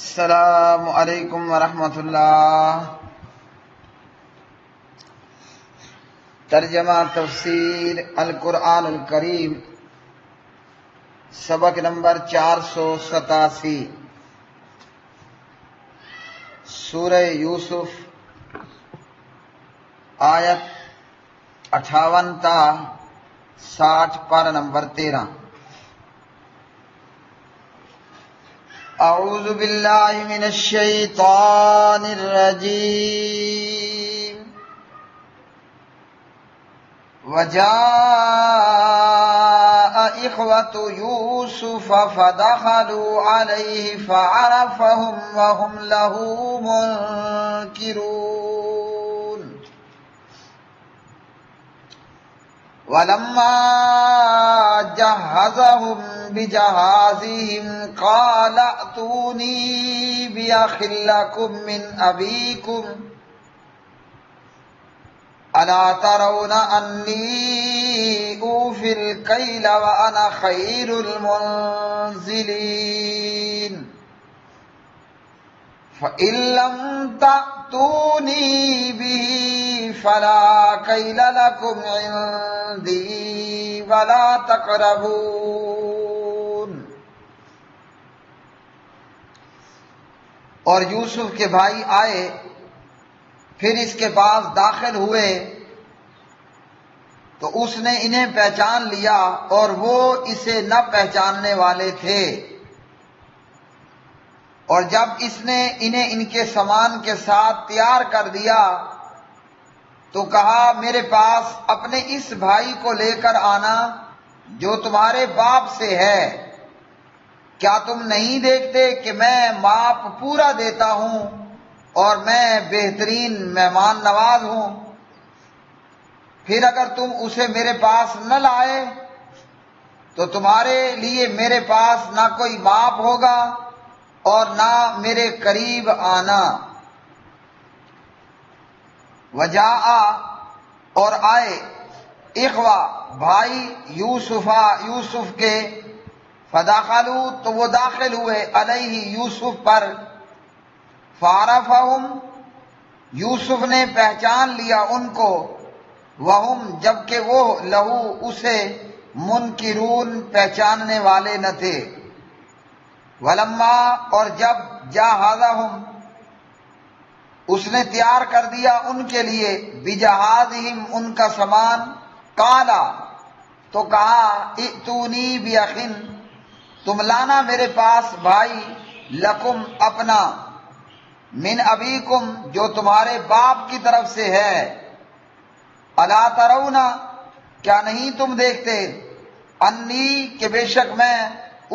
السلام علیکم ورحمۃ اللہ۔ ترجمہ تفسیر القرآن الکریم، سبق نمبر 487، سورہ یوسف، آیت 58 تا 60 پارہ نمبر 13۔ اعوذ باللہ من الشیطان الرجیم۔ وجاء اخوة یوسف فدخلوا علیہ فعرفهم وهم له منکرون۔ ولما جهزهم بجهازهم قال ائتوني بأخ لكم من أبيكم ألا ترون أني أوفي الكيل وأنا خير المنزلين فإن لم تأتوني به فلا كيل لكم عندي ولا تقربون۔ اور یوسف کے بھائی آئے، پھر اس کے پاس داخل ہوئے تو اس نے انہیں پہچان لیا اور وہ اسے نہ پہچاننے والے تھے۔ اور جب اس نے انہیں ان کے سامان کے ساتھ تیار کر دیا تو کہا میرے پاس اپنے اس بھائی کو لے کر آنا جو تمہارے باپ سے ہے۔ کیا تم نہیں دیکھتے کہ میں ماپ پورا دیتا ہوں اور میں بہترین مہمان نواز ہوں؟ پھر اگر تم اسے میرے پاس نہ لائے تو تمہارے لیے میرے پاس نہ کوئی ماپ ہوگا اور نہ میرے قریب آنا۔ وجاء اور آئے، اخوہ بھائی، یوسف کے، فدخلوا تو وہ داخل ہوئے، علیہ یوسف پر، فعرفہم یوسف نے پہچان لیا ان کو، وہم جبکہ وہ لہو اسے منکرون پہچاننے والے نہ تھے۔ ولما اور جب جہزہم اس نے تیار کر دیا ان کے لیے، بجہازہم ان کا سامان، قالا تو کہا ائتونی بأخ تم لانا میرے پاس بھائی، لکم اپنا، من ابیکم جو تمہارے باپ کی طرف سے ہے، الا ترون کیا نہیں تم دیکھتے، انی کہ بے شک میں،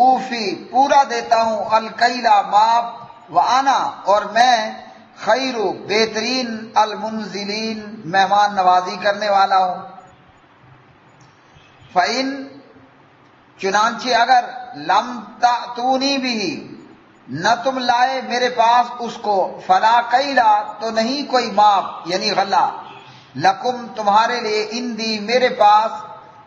اوفی پورا دیتا ہوں، الکیلا ماپ، وانا اور میں، خیر بہترین، المنزلین مہمان نوازی کرنے والا ہوں۔ فإن چنانچہ اگر لم تأتونی بھی نہ تم لائے میرے پاس اس کو، فلا کیلا تو نہیں کوئی ماپ یعنی غلہ، لکم تمہارے لیے، اندی میرے پاس،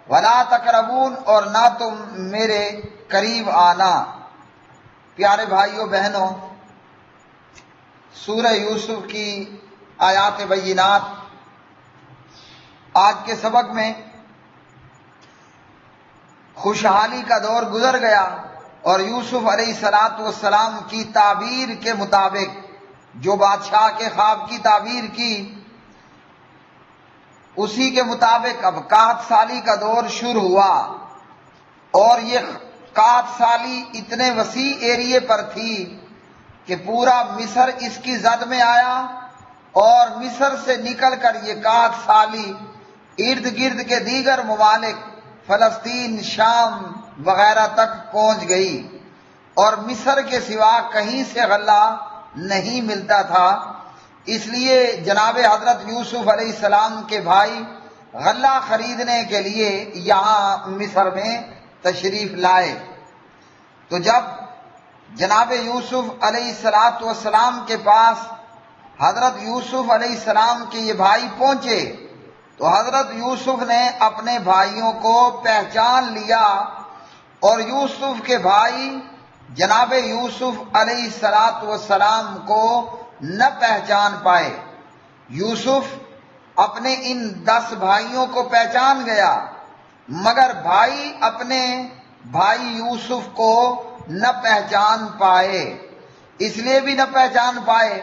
ولا تقربون اور نہ تم میرے قریب آنا۔ پیارے بھائیوں بہنوں، سورہ یوسف کی آیات بینات آج کے سبق میں خوشحالی کا دور گزر گیا اور یوسف علیہ السلام کی تعبیر کے مطابق، جو بادشاہ کے خواب کی تعبیر کی اسی کے مطابق اب قحط سالی کا دور شروع ہوا، اور یہ قحط سالی اتنے وسیع ایریے پر تھی کہ پورا مصر اس کی زد میں آیا، اور مصر سے نکل کر یہ قحط سالی ارد گرد کے دیگر ممالک، فلسطین، شام وغیرہ تک پہنچ گئی، اور مصر کے سوا کہیں سے غلہ نہیں ملتا تھا۔ اس لیے جناب حضرت یوسف علیہ السلام کے بھائی غلہ خریدنے کے لیے یہاں مصر میں تشریف لائے۔ تو جب جناب یوسف علیہ السلام کے پاس حضرت یوسف علیہ السلام کے یہ بھائی پہنچے تو حضرت یوسف نے اپنے بھائیوں کو پہچان لیا، اور یوسف کے بھائی جناب یوسف علیہ السلام کو نہ پہچان پائے۔ یوسف اپنے ان 10 بھائیوں کو پہچان گیا، مگر بھائی اپنے بھائی یوسف کو نہ پہچان پائے۔ اس لیے بھی نہ پہچان پائے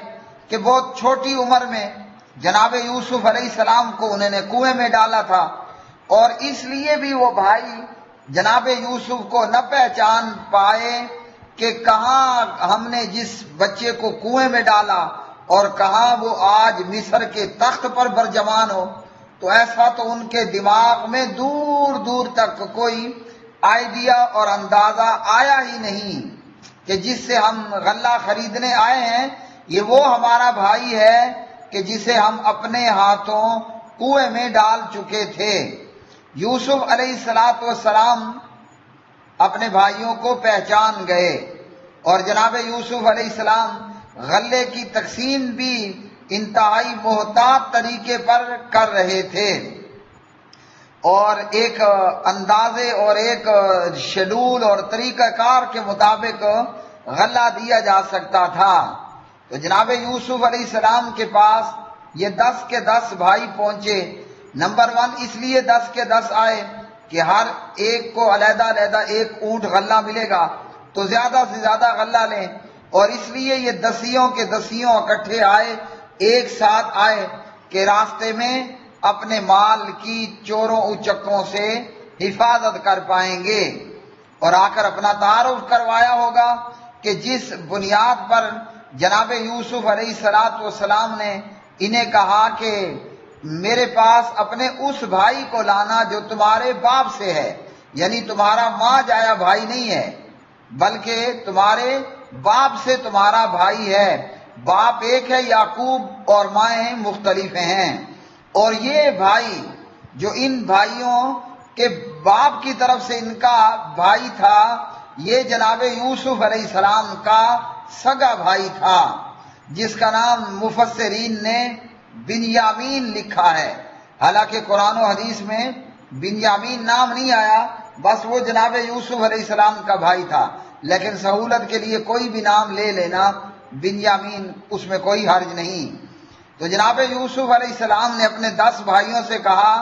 کہ بہت چھوٹی عمر میں جناب یوسف علیہ السلام کو انہوں نے کنویں میں ڈالا تھا، اور اس لیے بھی وہ بھائی جناب یوسف کو نہ پہچان پائے کہ کہاں ہم نے جس بچے کو کنویں میں ڈالا اور کہاں وہ آج مصر کے تخت پر برجمان ہو۔ تو ایسا تو ان کے دماغ میں دور دور تک کوئی آئیڈیا اور اندازہ آیا ہی نہیں کہ جس سے ہم غلہ خریدنے آئے ہیں یہ وہ ہمارا بھائی ہے کہ جسے ہم اپنے ہاتھوں کنویں میں ڈال چکے تھے۔ یوسف علیہ السلام اپنے بھائیوں کو پہچان گئے، اور جناب یوسف علیہ السلام غلے کی تقسیم بھی انتہائی محتاط طریقے پر کر رہے تھے، اور ایک اندازے اور ایک شیڈول اور طریقہ کار کے مطابق غلہ دیا جا سکتا تھا۔ تو جناب یوسف علیہ السلام کے پاس یہ 10 کے 10 بھائی پہنچے۔ نمبر 1 اس لیے 10 کے 10 آئے کہ ہر ایک کو علیحدہ علیحدہ ایک اونٹ غلہ ملے گا تو زیادہ سے زیادہ غلہ لیں، اور اس لیے یہ 10 کے 10 اکٹھے آئے، ایک ساتھ آئے کہ راستے میں اپنے مال کی چوروں اچکوں سے حفاظت کر پائیں گے، اور آ کر اپنا تعارف کروایا ہوگا کہ جس بنیاد پر جناب یوسف علیہ السلام نے انہیں کہا کہ میرے پاس اپنے اس بھائی کو لانا جو تمہارے باپ سے ہے، یعنی تمہارا ماں جایا بھائی نہیں ہے بلکہ تمہارے باپ سے تمہارا بھائی ہے، باپ ایک ہے یعقوب اور مائیں مختلف ہیں، اور یہ بھائی جو ان بھائیوں کے باپ کی طرف سے ان کا بھائی تھا یہ جناب یوسف علیہ السلام کا سگا بھائی تھا، جس کا نام مفسرین نے بنیامین لکھا ہے۔ حالانکہ قرآن و حدیث میں بنیامین نام نہیں آیا، بس وہ جناب یوسف علیہ السلام کا بھائی تھا، لیکن سہولت کے لیے کوئی بھی نام لے لینا، بنیامین اس میں کوئی حرج نہیں۔ تو جناب یوسف علیہ السلام نے اپنے 10 بھائیوں سے کہا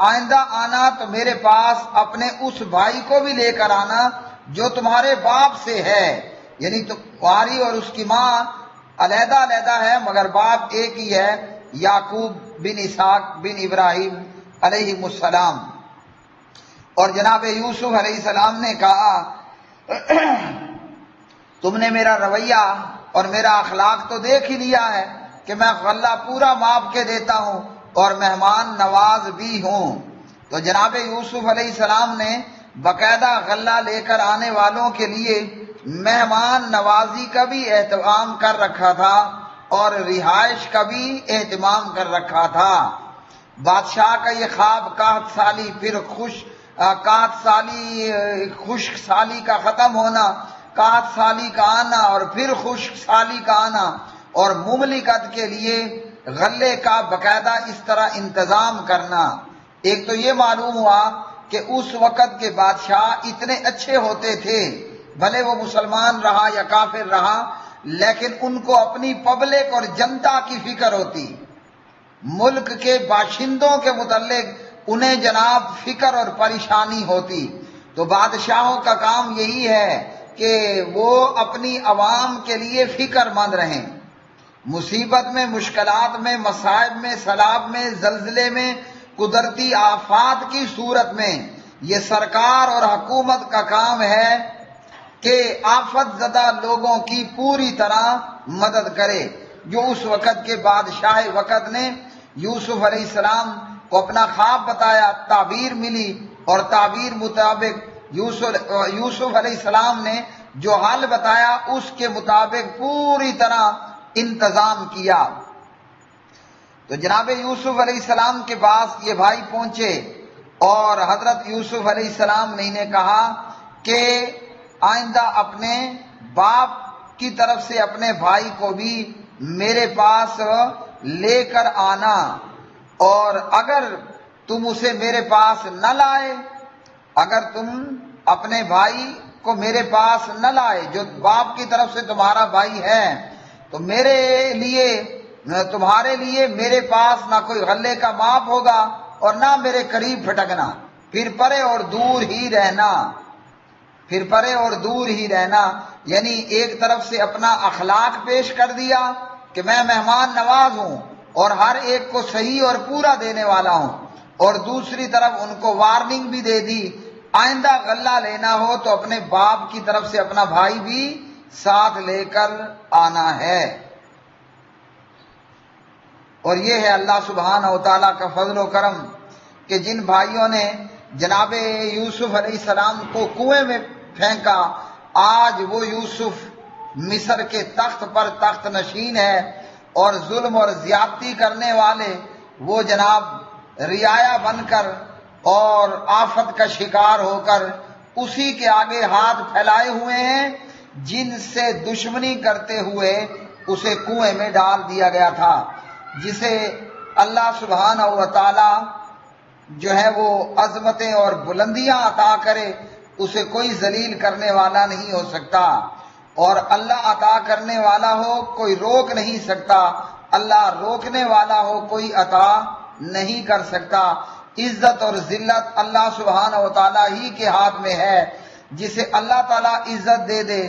آئندہ آنا تو میرے پاس اپنے اس بھائی کو بھی لے کر آنا جو تمہارے باپ سے ہے، یعنی تمہاری اور اس کی ماں علیحدہ علیحدہ ہے مگر باپ ایک ہی ہے، یعقوب بن اسحاق بن ابراہیم علیہ السلام۔ اور جناب یوسف علیہ السلام نے کہا تم نے میرا رویہ اور میرا اخلاق تو دیکھ ہی لیا ہے کہ میں غلہ پورا ماپ کے دیتا ہوں اور مہمان نواز بھی ہوں۔ تو جناب یوسف علیہ السلام نے باقاعدہ غلہ لے کر آنے والوں کے لیے مہمان نوازی کا بھی اہتمام کر رکھا تھا اور رہائش کا بھی اہتمام کر رکھا تھا۔ بادشاہ کا یہ خواب قحط سالی پھر خشک سالی کا ختم ہونا، قحط سالی کا آنا اور پھر خشک سالی کا آنا، اور مملکت کے لیے غلے کا باقاعدہ اس طرح انتظام کرنا۔ ایک تو یہ معلوم ہوا کہ اس وقت کے بادشاہ اتنے اچھے ہوتے تھے، بھلے وہ مسلمان رہا یا کافر رہا لیکن ان کو اپنی پبلک اور جنتا کی فکر ہوتی، ملک کے باشندوں کے متعلق انہیں جناب فکر اور پریشانی ہوتی۔ تو بادشاہوں کا کام یہی ہے کہ وہ اپنی عوام کے لیے فکر مند رہیں، مصیبت میں، مشکلات میں، مصائب میں، سیلاب میں، زلزلے میں، قدرتی آفات کی صورت میں یہ سرکار اور حکومت کا کام ہے کہ آفت زدہ لوگوں کی پوری طرح مدد کرے۔ جو اس وقت کے بادشاہ وقت نے یوسف علیہ السلام کو اپنا خواب بتایا، تعبیر ملی، اور تعبیر مطابق یوسف علیہ السلام نے جو حل بتایا اس کے مطابق پوری طرح انتظام کیا۔ تو جناب یوسف علیہ السلام کے پاس یہ بھائی پہنچے اور حضرت یوسف علیہ السلام نے انہیں کہا کہ آئندہ اپنے باپ کی طرف سے اپنے بھائی کو بھی میرے پاس لے کر آنا، اور اگر تم اسے میرے پاس نہ لائے، اگر تم اپنے بھائی کو میرے پاس نہ لائے جو باپ کی طرف سے تمہارا بھائی ہے، تو تمہارے لیے میرے پاس نہ کوئی غلے کا ماپ ہوگا اور نہ میرے قریب پھٹکنا، پھر پرے اور دور ہی رہنا، یعنی ایک طرف سے اپنا اخلاق پیش کر دیا کہ میں مہمان نواز ہوں اور ہر ایک کو صحیح اور پورا دینے والا ہوں، اور دوسری طرف ان کو وارننگ بھی دے دی آئندہ غلہ لینا ہو تو اپنے باپ کی طرف سے اپنا بھائی بھی ساتھ لے کر آنا ہے۔ اور یہ ہے اللہ سبحانہ و تعالیٰ کا فضل و کرم کہ جن بھائیوں نے جناب یوسف علیہ السلام کو کنویں میں پھینکا، آج وہ یوسف مصر کے تخت پر تخت نشین ہے، اور ظلم اور زیادتی کرنے والے وہ جناب رعایا بن کر اور آفت کا شکار ہو کر اسی کے آگے ہاتھ پھیلائے ہوئے ہیں جن سے دشمنی کرتے ہوئے اسے کنویں میں ڈال دیا گیا تھا۔ جسے اللہ سبحانہ و تعالی جو ہے وہ عظمتیں اور بلندیاں عطا کرے، اسے کوئی ذلیل کرنے والا نہیں ہو سکتا، اور اللہ عطا کرنے والا ہو کوئی روک نہیں سکتا، اللہ روکنے والا ہو کوئی عطا نہیں کر سکتا۔ عزت اور ذلت اللہ سبحانہ و تعالیٰ ہی کے ہاتھ میں ہے، جسے اللہ تعالیٰ عزت دے دے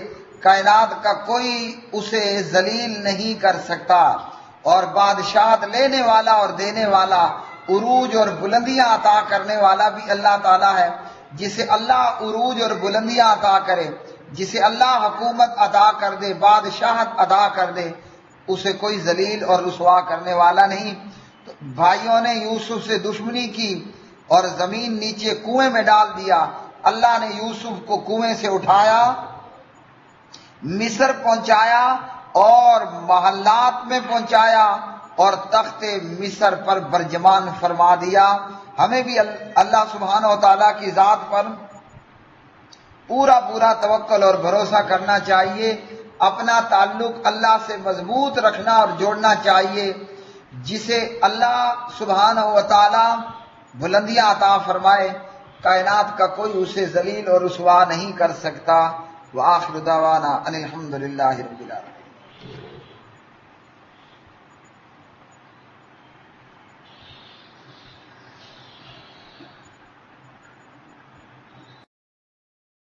کائنات کا کوئی اسے ذلیل نہیں کر سکتا، اور بادشاہت لینے والا اور دینے والا، عروج اور بلندیاں عطا کرنے والا بھی اللہ تعالیٰ ہے۔ جسے اللہ عروج اور بلندیاں عطا کرے، جسے اللہ حکومت عطا کر دے، بادشاہت عطا کر دے، اسے کوئی ذلیل اور رسوا کرنے والا نہیں۔ تو بھائیوں نے یوسف سے دشمنی کی اور زمین نیچے کنویں میں ڈال دیا۔ اللہ نے یوسف کو کنویں سے اٹھایا، مصر پہنچایا اور محلات میں پہنچایا اور تخت مصر پر برجمان فرما دیا۔ ہمیں بھی اللہ سبحانہ و تعالیٰ کی ذات پر پورا توکل اور بھروسہ کرنا چاہیے، اپنا تعلق اللہ سے مضبوط رکھنا اور جوڑنا چاہیے، جسے اللہ سبحانہ و تعالیٰ بلندیاں عطا فرمائے، کائنات کا کوئی اسے ذلیل اور رسوا نہیں کر سکتا۔ وآخر دعوانا ان الحمد للہ رب العالمین۔